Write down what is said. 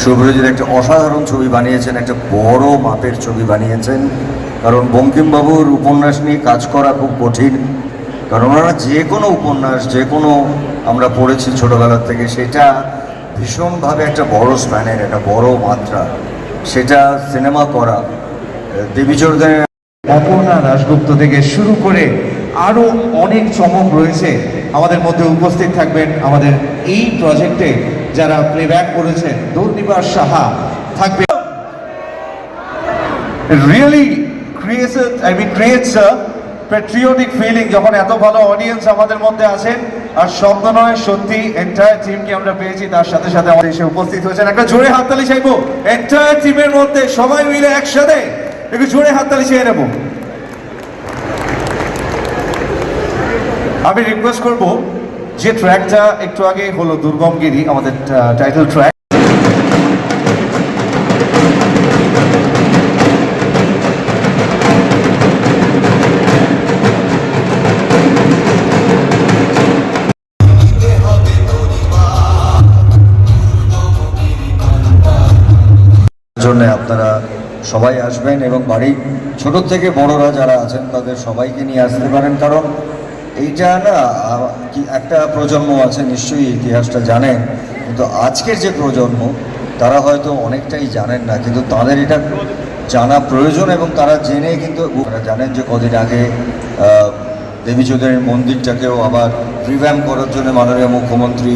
শুভ্রজিৎ একটা অসাধারণ ছবি বানিয়েছেন, একটা বড় মাপের ছবি বানিয়েছেন। কারণ বঙ্কিমবাবুর উপন্যাস নিয়ে কাজ করা খুব কঠিন, কারণ ওনারা যে কোনো উপন্যাস, যে কোনো আমরা পড়েছি ছোটোবেলার থেকে, সেটা ভীষণভাবে একটা বড় স্প্যানের, একটা বড় মাত্রা, সেটা সিনেমা করা। দেবীচৌধুরী, অপর্ণা দাশগুপ্ত থেকে শুরু করে আরও অনেক চমক রয়েছে আমাদের মধ্যে উপস্থিত থাকবেন। আমাদের এই প্রজেক্টে যারা প্লেব্যাক করেছেন, দুর্নিবাস সাহা থাকবে। Really creates a patriotic feeling যখন এত ভালো অডিয়েন্স আমাদের মধ্যে আছেন। আর শব্দ নয়, সত্যি এন্টায়ার টিমকে আমরা পেয়েছি, তার সাথে সাথে আমাদের এসে উপস্থিত হয়েছেন। একটা জোরে হাততালি চাইবো এন্টায়ার টিমের মধ্যে, সবাই মিলে একসাথে একটু জোরে হাততালি চেয়ে নেব। আমি রিকোয়েস্ট করব, যে ট্র্যাকটা একটু আগে হলো দুর্গমগিরি, আমাদের টাইটেল ট্র্যাক, জন্য আপনারা সবাই আসবেন এবং বাড়ির ছোট থেকে বড়রা যারা আছেন তাদের সবাইকে নিয়ে আসতে পারেন। কারণ এইটা না, কি একটা প্রজন্ম আছে নিশ্চয়ই ইতিহাসটা জানেন, কিন্তু আজকের যে প্রজন্ম তারা হয়তো অনেকটাই জানেন না, কিন্তু তাদের এটা জানা প্রয়োজন। এবং তারা জেনে কিন্তু জানেন যে কদিন আগে দেবী চৌধুরীর মন্দিরটাকেও আবার রিভ্যাম্প করার জন্য মাননীয় মুখ্যমন্ত্রী